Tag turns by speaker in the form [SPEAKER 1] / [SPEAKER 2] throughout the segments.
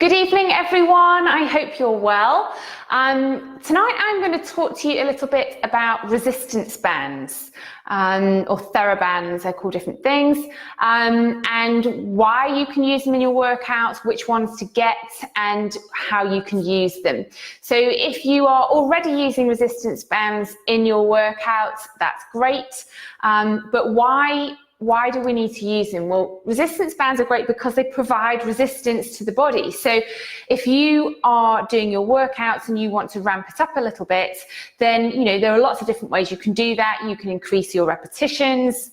[SPEAKER 1] Good evening, everyone. I hope you're well. Tonight I'm going to talk to you a little bit about resistance bands, or TheraBands, they're called different things, and why you can use them in your workouts, which ones to get, and how you can use them. So if you are already using resistance bands in your workouts, that's great, but why do we need to use them? Well, resistance bands are great because they provide resistance to the body. So if you are doing your workouts and you want to ramp it up a little bit, then there are lots of different ways you can do that. You can increase your repetitions.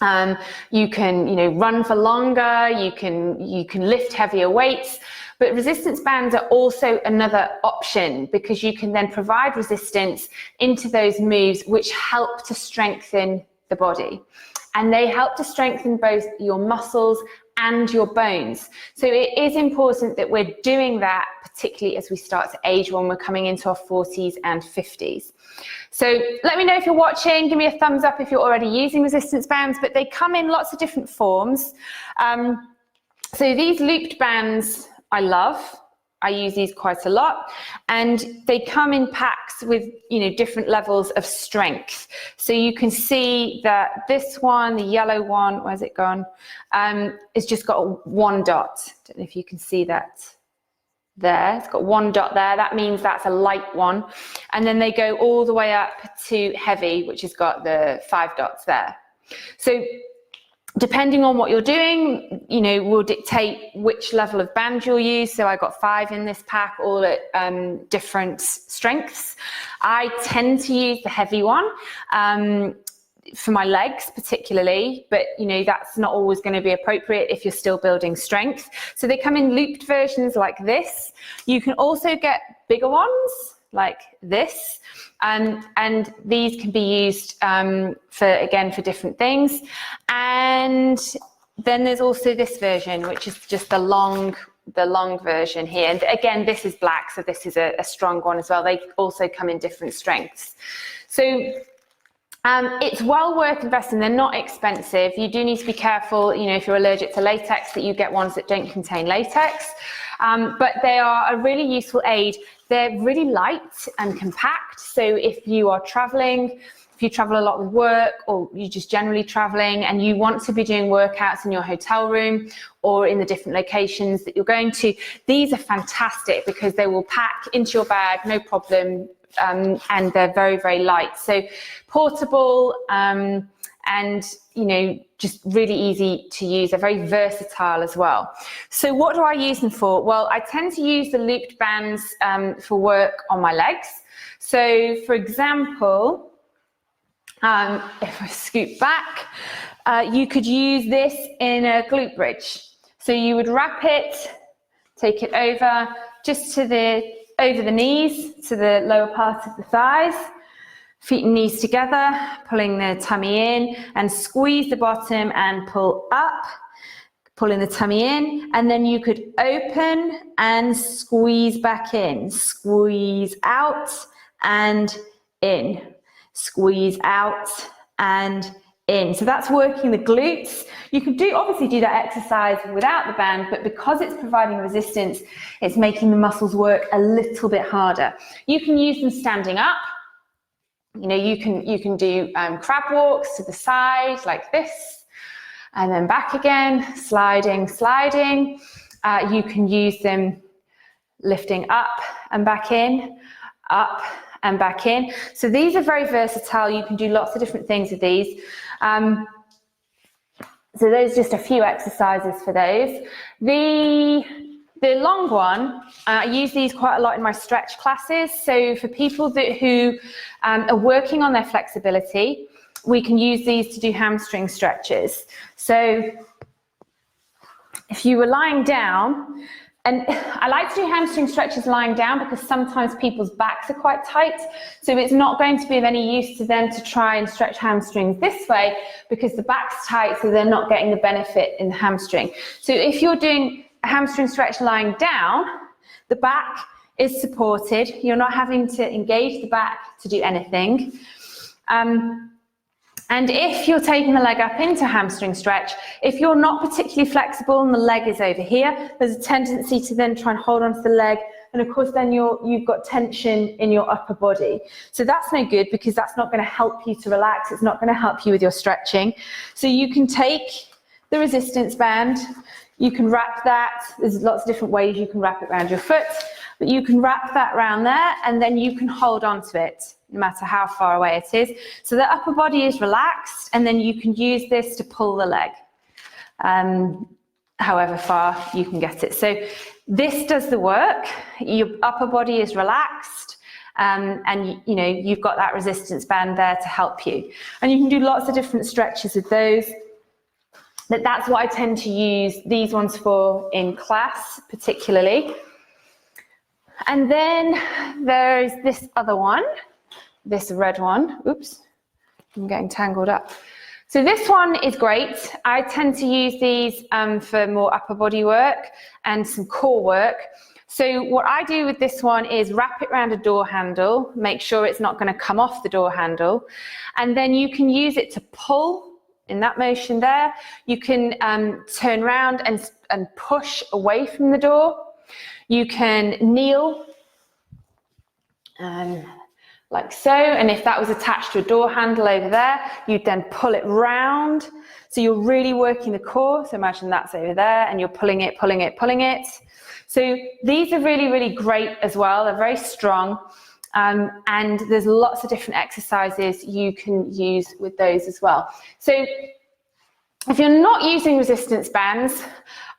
[SPEAKER 1] You can run for longer. You can lift heavier weights. But resistance bands are also another option because you can then provide resistance into those moves which help to strengthen the body. And they help to strengthen both your muscles and your bones. So it is important that we're doing that, particularly as we start to age when we're coming into our 40s and 50s. So let me know if you're watching, give me a thumbs up if you're already using resistance bands, but they come in lots of different forms. So these looped bands I love. I use these quite a lot, and they come in packs with different levels of strength. So you can see that this one, the yellow one, where's it gone? It's just got one dot. Don't know if you can see that there. It's got one dot there. That means that's a light one. And then they go all the way up to heavy, which has got the 5 dots there. So depending on what you're doing, will dictate which level of band you'll use. So I got 5 in this pack, all at different strengths. I tend to use the heavy one for my legs particularly, but that's not always going to be appropriate if you're still building strength. So they come in looped versions like this. You can also get bigger ones like this, and these can be used for different things. And then there's also this version, which is just the long version here. And again, this is black, so this is a strong one as well. They also come in different strengths. So it's well worth investing. They're not expensive. You do need to be careful, if you're allergic to latex, that you get ones that don't contain latex. But they are a really useful aid. They're really light and compact. So if you are traveling, if you travel a lot with work, or you're just generally traveling and you want to be doing workouts in your hotel room or in the different locations that you're going to, these are fantastic because they will pack into your bag, no problem. And they're very, very light. So portable, and just really easy to use. They're very versatile as well. So what do I use them for? Well, I tend to use the looped bands for work on my legs. So for example, if I scoot back, you could use this in a glute bridge. So you would wrap it, take it over just to over the knees, to the lower part of the thighs, feet and knees together, pulling the tummy in, and squeeze the bottom and pull up, pulling the tummy in, and then you could open and squeeze back in, squeeze out and in, squeeze out and in. So that's working the glutes. You can obviously do that exercise without the band, but because it's providing resistance, it's making the muscles work a little bit harder. You can use them standing up. You can do crab walks to the side like this, and then back again, sliding. You can use them lifting up and back in, up and back in. So these are very versatile. You can do lots of different things with these. So those are just a few exercises for those. The long one, I use these quite a lot in my stretch classes. So for people who are working on their flexibility, we can use these to do hamstring stretches. So if you were lying down, and I like to do hamstring stretches lying down because sometimes people's backs are quite tight. So it's not going to be of any use to them to try and stretch hamstrings this way because the back's tight, so they're not getting the benefit in the hamstring. So if you're doing a hamstring stretch lying down, the back is supported. You're not having to engage the back to do anything. And if you're taking the leg up into hamstring stretch, if you're not particularly flexible and the leg is over here, there's a tendency to then try and hold onto the leg. And of course, then you've got tension in your upper body. So that's no good, because that's not going to help you to relax. It's not going to help you with your stretching. So you can take the resistance band, you can wrap that. There's lots of different ways you can wrap it around your foot, but you can wrap that around there, and then you can hold onto it, no matter how far away it is. So the upper body is relaxed, and then you can use this to pull the leg, however far you can get it. So this does the work. Your upper body is relaxed, and you know, you've got that resistance band there to help you. And you can do lots of different stretches with those. That's what I tend to use these ones for in class, particularly. And then there's this other one, this red one. Oops, I'm getting tangled up. So this one is great. I tend to use these for more upper body work and some core work. So what I do with this one is wrap it around a door handle, make sure it's not going to come off the door handle, and then you can use it to pull in that motion there. You can turn around and push away from the door. You can kneel like so, and if that was attached to a door handle over there, you'd then pull it round. So you're really working the core. So imagine that's over there, and you're pulling it, pulling it, pulling it. So these are really, really great as well. They're very strong. And there's lots of different exercises you can use with those as well. So if you're not using resistance bands,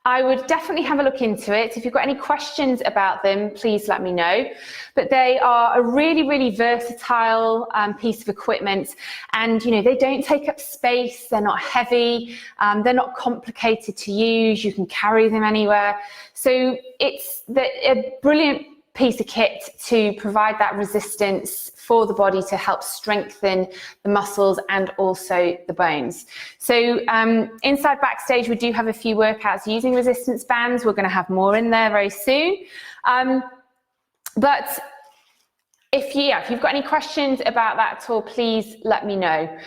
[SPEAKER 1] I would definitely have a look into it. If you've got any questions about them, please let me know. But they are a really, really versatile piece of equipment, and you know, they don't take up space, they're not heavy, they're not complicated to use, you can carry them anywhere. So it's a brilliant piece of kit to provide that resistance for the body to help strengthen the muscles and also the bones. So inside Backstage, we do have a few workouts using resistance bands. We're going to have more in there very soon. But if you've got any questions about that at all, please let me know.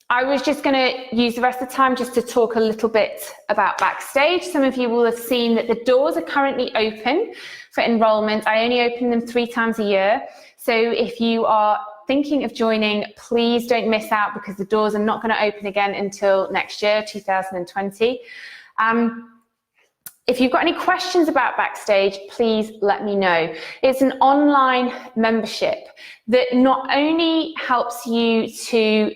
[SPEAKER 1] I was just going to use the rest of the time just to talk a little bit about Backstage. Some of you will have seen that the doors are currently open for enrollment. I only open them 3 times a year. So if you are thinking of joining, please don't miss out, because the doors are not going to open again until next year, 2020. If you've got any questions about Backstage, please let me know. It's an online membership that not only helps you to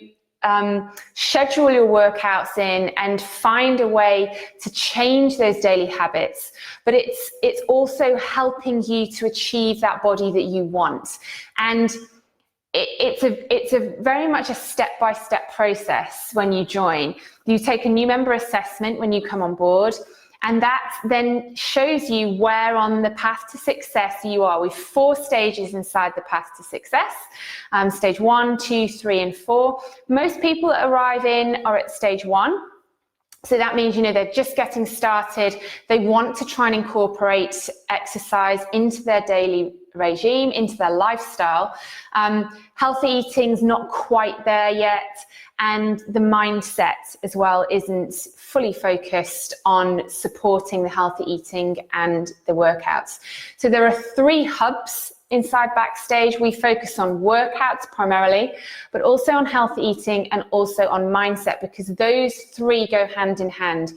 [SPEAKER 1] schedule your workouts in and find a way to change those daily habits, but it's also helping you to achieve that body that you want. And it's a very much a step-by-step process when you join. You take a new member assessment when you come on board, and that then shows you where on the path to success you are. We've 4 stages inside the path to success. Stage 1, 2, 3, and 4. Most people that arrive in are at stage 1. So that means, you know, they're just getting started. They want to try and incorporate exercise into their daily regime, into their lifestyle. Healthy eating's not quite there yet. And the mindset as well isn't fully focused on supporting the healthy eating and the workouts. So there are 3 hubs inside Backstage. We focus on workouts primarily, but also on healthy eating and also on mindset, because those 3 go hand in hand.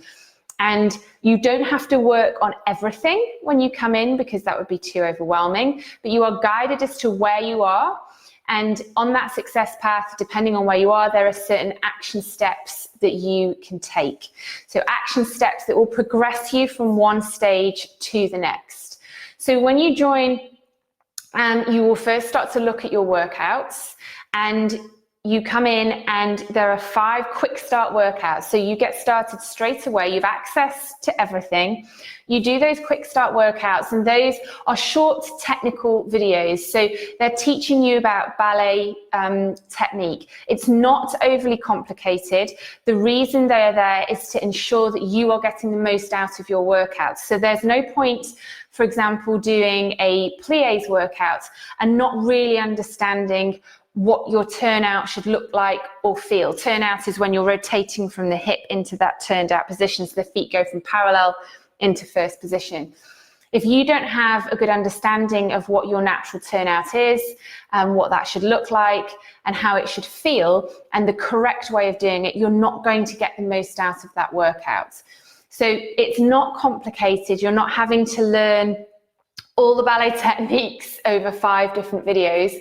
[SPEAKER 1] And you don't have to work on everything when you come in, because that would be too overwhelming, but you are guided as to where you are. And on that success path, depending on where you are, there are certain action steps that you can take. So action steps that will progress you from one stage to the next. So when you join, you will first start to look at your workouts, and you come in and there are 5 quick start workouts. So you get started straight away. You've access to everything. You do those quick start workouts, and those are short technical videos. So they're teaching you about ballet technique. It's not overly complicated. The reason they are there is to ensure that you are getting the most out of your workouts. So there's no point, for example, doing a plies workout and not really understanding what your turnout should look like or feel. Turnout is when you're rotating from the hip into that turned out position, so the feet go from parallel into first position. If you don't have a good understanding of what your natural turnout is, what that should look like and how it should feel and the correct way of doing it, you're not going to get the most out of that workout. So it's not complicated. You're not having to learn all the ballet techniques over 5 different videos.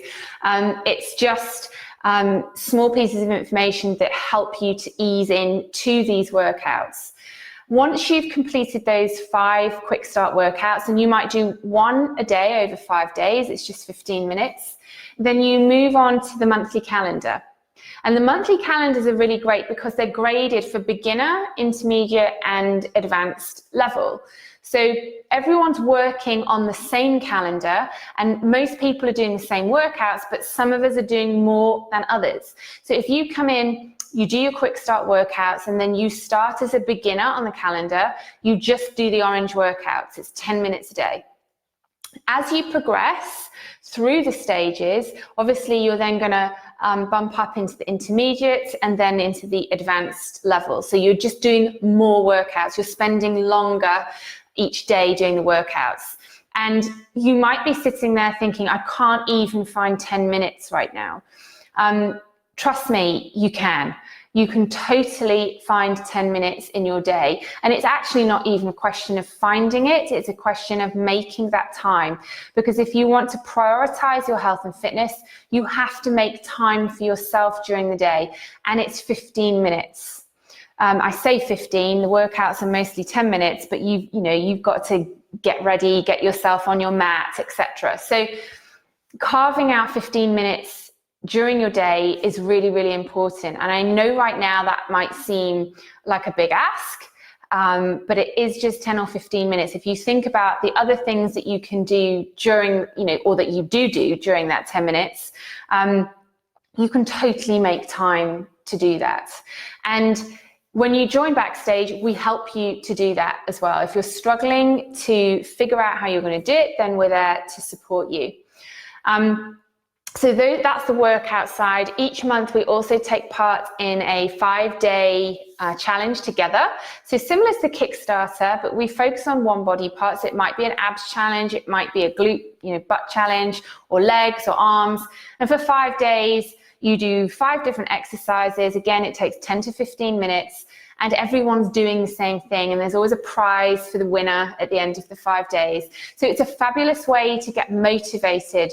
[SPEAKER 1] It's just small pieces of information that help you to ease into these workouts. Once you've completed those 5 quick start workouts, and you might do 1 a day over 5 days, it's just 15 minutes, then you move on to the monthly calendar. And the monthly calendars are really great because they're graded for beginner, intermediate, and advanced level. So everyone's working on the same calendar, and most people are doing the same workouts, but some of us are doing more than others. So if you come in, you do your quick start workouts, and then you start as a beginner on the calendar, you just do the orange workouts. It's 10 minutes a day. As you progress through the stages, obviously you're then going to bump up into the intermediate and then into the advanced level. So you're just doing more workouts. You're spending longer each day doing the workouts. And you might be sitting there thinking, I can't even find 10 minutes right now. Trust me, you can. You can totally find 10 minutes in your day. And it's actually not even a question of finding it, it's a question of making that time. Because if you want to prioritize your health and fitness, you have to make time for yourself during the day. And it's 15 minutes. I say 15, the workouts are mostly 10 minutes, but you've got to get ready, get yourself on your mat, etc. So carving out 15 minutes during your day is really, really important. And I know right now that might seem like a big ask, but it is just 10 or 15 minutes. If you think about the other things that you can do during, or that you do during that 10 minutes, you can totally make time to do that. And when you join Backstage, we help you to do that as well. If you're struggling to figure out how you're going to do it, then we're there to support you. So that's the workout side. Each month we also take part in a 5-day challenge together. So similar to the Kickstarter, but we focus on one body part. So it might be an abs challenge, it might be a glute, butt challenge, or legs or arms. And for 5 days, you do 5 different exercises. Again, it takes 10 to 15 minutes. And everyone's doing the same thing, and there's always a prize for the winner at the end of the 5 days. So it's a fabulous way to get motivated.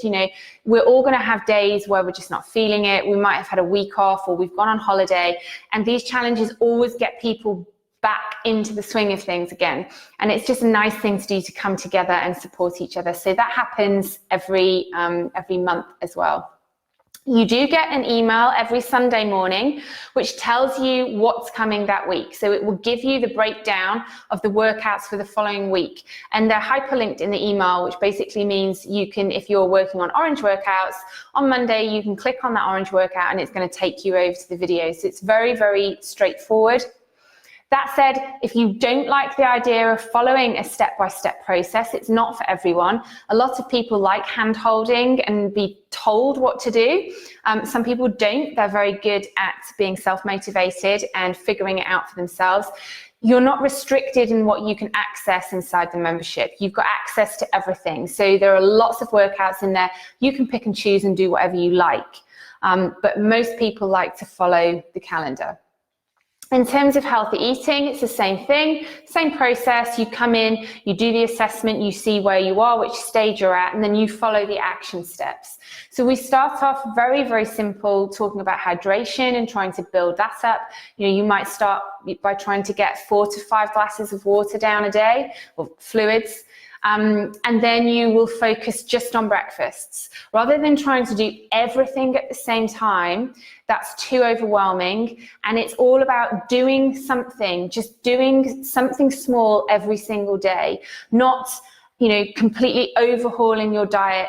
[SPEAKER 1] We're all going to have days where we're just not feeling it. We might have had a week off, or we've gone on holiday, and these challenges always get people back into the swing of things again. And it's just a nice thing to do, to come together and support each other. So that happens every month as well. You do get an email every Sunday morning, which tells you what's coming that week. So it will give you the breakdown of the workouts for the following week. And they're hyperlinked in the email, which basically means you can, if you're working on orange workouts, on Monday, you can click on that orange workout and it's going to take you over to the video. So it's very, very straightforward. That said, if you don't like the idea of following a step-by-step process, it's not for everyone. A lot of people like hand-holding and be told what to do. Some people don't. They're very good at being self-motivated and figuring it out for themselves. You're not restricted in what you can access inside the membership. You've got access to everything. So there are lots of workouts in there. You can pick and choose and do whatever you like. But most people like to follow the calendar. In terms of healthy eating, it's the same thing, same process. You come in, you do the assessment, you see where you are, which stage you're at, and then you follow the action steps. So we start off very, very simple, talking about hydration and trying to build that up. You might start by trying to get 4 to 5 glasses of water down a day, or fluids. And then you will focus just on breakfasts. Rather than trying to do everything at the same time, that's too overwhelming. And it's all about doing something, just doing something small every single day, not, completely overhauling your diet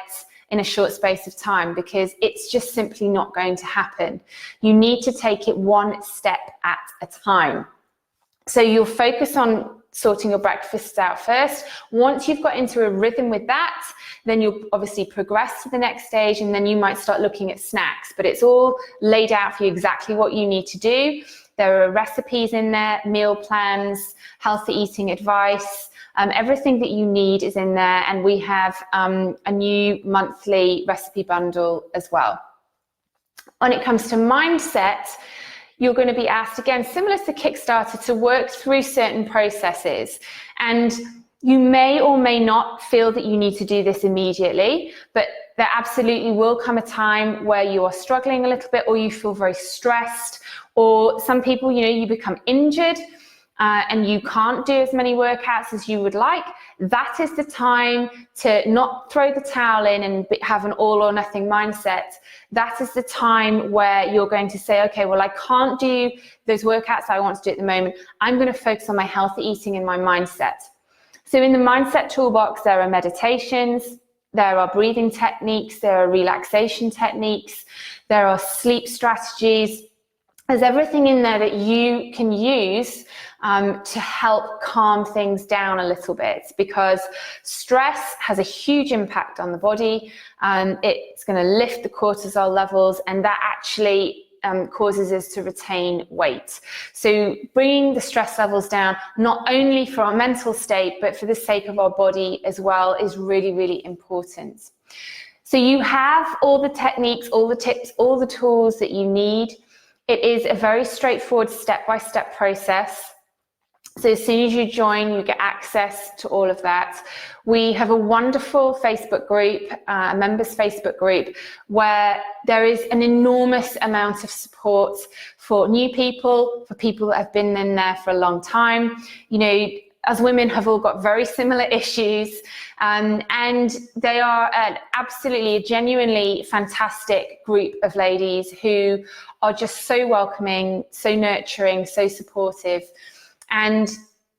[SPEAKER 1] in a short space of time, because it's just simply not going to happen. You need to take it one step at a time. So you'll focus on sorting your breakfasts out first. Once you've got into a rhythm with that, then you'll obviously progress to the next stage, and then you might start looking at snacks. But it's all laid out for you exactly what you need to do. There are recipes in there, meal plans, healthy eating advice, everything that you need is in there. And we have a new monthly recipe bundle as well. When it comes to mindset, you're going to be asked, again, similar to Kickstarter, to work through certain processes. And you may or may not feel that you need to do this immediately, but there absolutely will come a time where you are struggling a little bit, or you feel very stressed, or some people, you become injured and you can't do as many workouts as you would like. That is the time to not throw the towel in and have an all or nothing mindset. That is the time where you're going to say, okay, well, I can't do those workouts I want to do at the moment. I'm going to focus on my healthy eating and my mindset. So in the mindset toolbox, there are meditations, there are breathing techniques, there are relaxation techniques, there are sleep strategies. There's everything in there that you can use to help calm things down a little bit, because stress has a huge impact on the body. It's going to lift the cortisol levels, and that actually causes us to retain weight. So bringing the stress levels down, not only for our mental state, but for the sake of our body as well, is really, really important. So you have all the techniques, all the tips, all the tools that you need. It is a very straightforward step-by-step process. So as soon as you join, you get access to all of that. We have a wonderful Facebook group, a members Facebook group, where there is an enormous amount of support for new people, for people that have been in there for a long time. As women have all got very similar issues, and they are absolutely a genuinely fantastic group of ladies who are just so welcoming, so nurturing, so supportive. And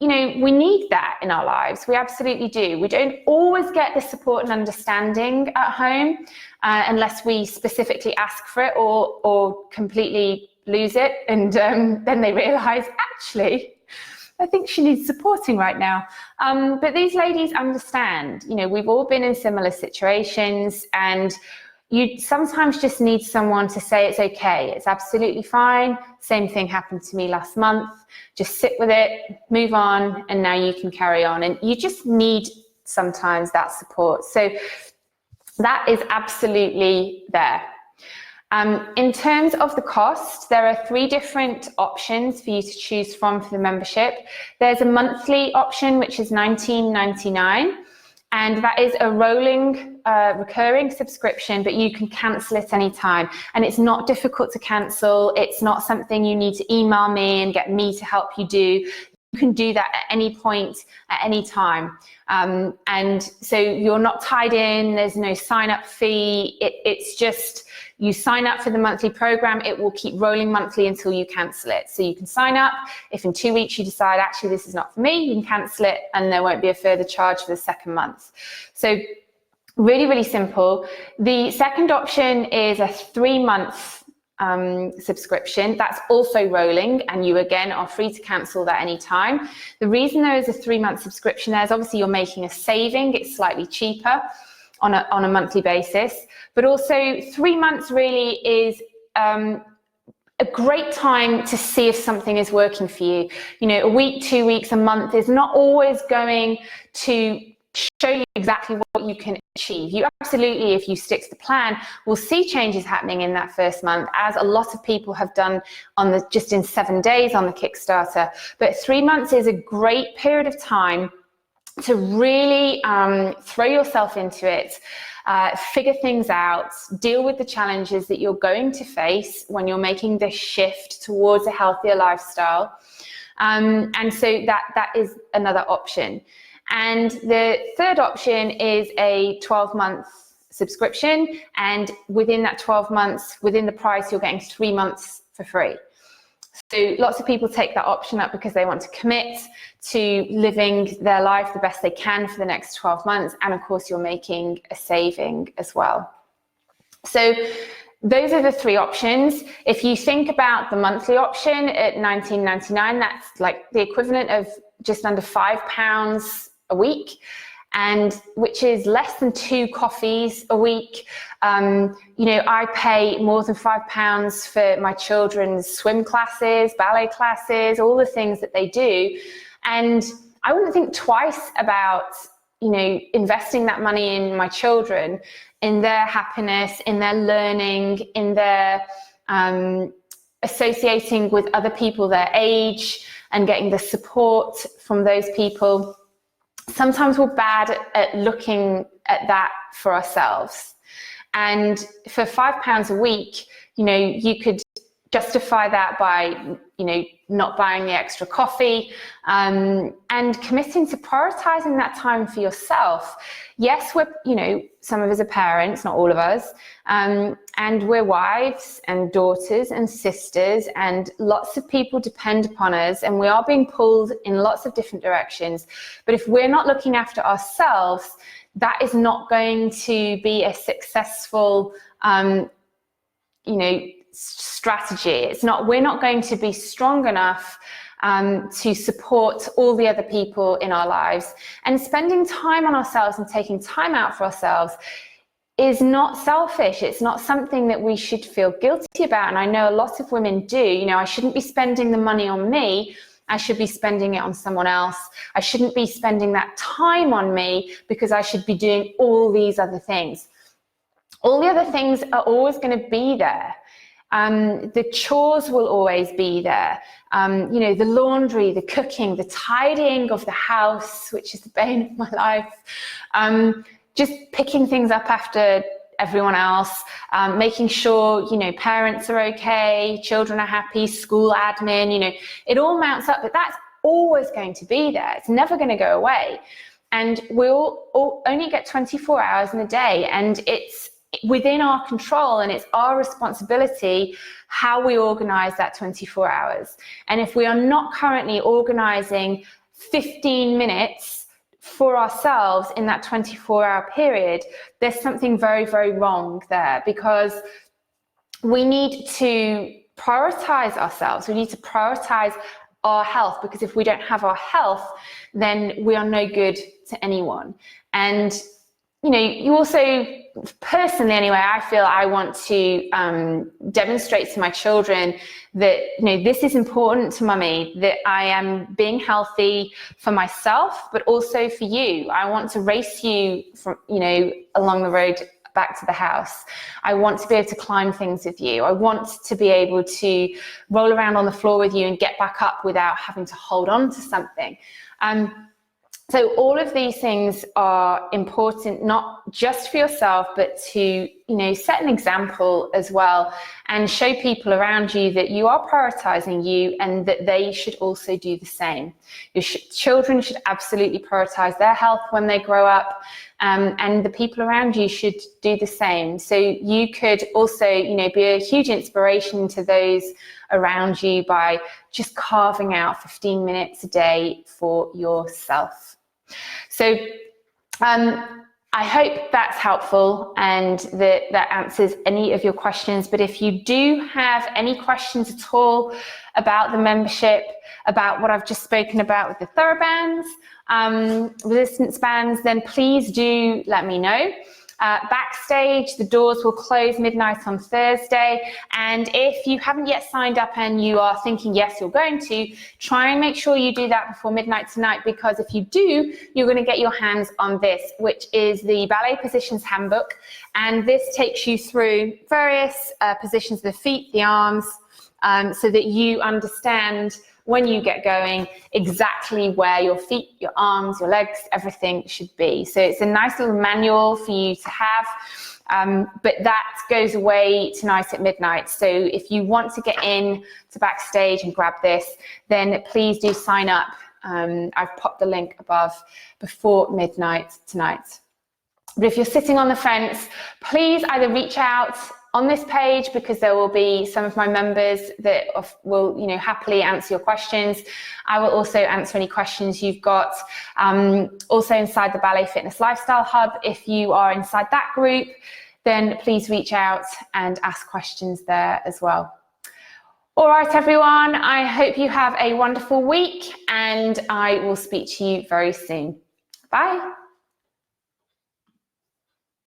[SPEAKER 1] we need that in our lives. We absolutely do. We don't always get the support and understanding at home unless we specifically ask for it, or completely lose it, and then they realize, actually, I think she needs supporting right now. But these ladies understand. We've all been in similar situations, and you sometimes just need someone to say it's okay, it's absolutely fine. Same thing happened to me last month. Just sit with it, move on, and now you can carry on. And you just need sometimes that support. So that is absolutely there. In terms of the cost, there are 3 different options for you to choose from for the membership. There's a monthly option, which is $19.99. And that is a rolling, recurring subscription, but you can cancel it anytime. And it's not difficult to cancel. It's not something you need to email me and get me to help you do. You can do that at any point, at any time. And so you're not tied in, there's no sign-up fee. It's just, you sign up for the monthly program, it will keep rolling monthly until you cancel it. So you can sign up. If in 2 weeks you decide, actually, this is not for me, you can cancel it, and there won't be a further charge for the second month. So really, really simple. The second option is a 3-month subscription. That's also rolling, and you again are free to cancel that anytime. The reason there is a 3-month subscription there is obviously you're making a saving. It's slightly cheaper on a monthly basis, but also 3 months really is a great time to see if something is working for you. A week, 2 weeks, a month is not always going to show you exactly what you can achieve. You absolutely, if you stick to the plan, will see changes happening in that first month, as a lot of people have done just in 7 days on the Kickstarter. But 3 months is a great period of time to really throw yourself into it, figure things out, deal with the challenges that you're going to face when you're making this shift towards a healthier lifestyle. And so that is another option. And the third option is a 12-month subscription. And within that 12 months, within the price, you're getting 3 months for free. So lots of people take that option up because they want to commit to living their life the best they can for the next 12 months. And of course, you're making a saving as well. So those are the 3 options. If you think about the monthly option at $19.99, that's like the equivalent of just under £5 a week, and which is less than 2 coffees a week. I pay more than £5 for my children's swim classes, ballet classes, all the things that they do. And I wouldn't think twice about, investing that money in my children, in their happiness, in their learning, in their associating with other people their age and getting the support from those people. Sometimes we're bad at looking at that for ourselves. And for £5 a week, you could justify that by, not buying the extra coffee, and committing to prioritizing that time for yourself. Yes, we're, some of us are parents, not all of us, and we're wives and daughters and sisters, and lots of people depend upon us, and we are being pulled in lots of different directions. But if we're not looking after ourselves, that is not going to be a successful, strategy. We're not going to be strong enough to support all the other people in our lives. And spending time on ourselves and taking time out for ourselves is not selfish. It's not something that we should feel guilty about. And I know a lot of women do. I shouldn't be spending the money on me. I should be spending it on someone else. I shouldn't be spending that time on me because I should be doing all these other things. All the other things are always going to be there. The chores will always be there. The laundry, the cooking, the tidying of the house, which is the bane of my life. Just picking things up after everyone else, making sure, parents are okay, children are happy, school admin, it all mounts up, but that's always going to be there. It's never going to go away. And we'll only get 24 hours in a day, and it's within our control, and it's our responsibility how we organize that 24 hours. And if we are not currently organizing 15 minutes for ourselves in that 24-hour period, there's something very, very wrong there, because we need to prioritize ourselves. We need to prioritize our health, because if we don't have our health, then we are no good to anyone. And you also, personally anyway, I feel I want to demonstrate to my children that, this is important to mummy, that I am being healthy for myself, but also for you. I want to race you from, along the road back to the house. I want to be able to climb things with you. I want to be able to roll around on the floor with you and get back up without having to hold on to something. So all of these things are important, not just for yourself, but to, set an example as well, and show people around you that you are prioritizing you and that they should also do the same. Your children should absolutely prioritize their health when they grow up, and the people around you should do the same. So you could also, be a huge inspiration to those around you by just carving out 15 minutes a day for yourself. So I hope that's helpful and that answers any of your questions. But if you do have any questions at all about the membership, about what I've just spoken about with the TheraBands, resistance bands, then please do let me know. Backstage, the doors will close midnight on Thursday, and if you haven't yet signed up and you are thinking yes you're going to, try and make sure you do that before midnight tonight, because if you do, you're going to get your hands on this, which is the Ballet Positions Handbook, and this takes you through various positions of the feet, the arms, so that you understand when you get going exactly where your feet, your arms, your legs, everything should be. So it's a nice little manual for you to have, but that goes away tonight at midnight. So if you want to get in to Backstage and grab this, then please do sign up. I've popped the link above before midnight tonight. But if you're sitting on the fence, please either reach out on this page, because there will be some of my members that will, happily answer your questions. I will also answer any questions you've got. Also inside the Ballet Fitness Lifestyle Hub, if you are inside that group, then please reach out and ask questions there as well. All right, everyone, I hope you have a wonderful week and I will speak to you very soon. Bye.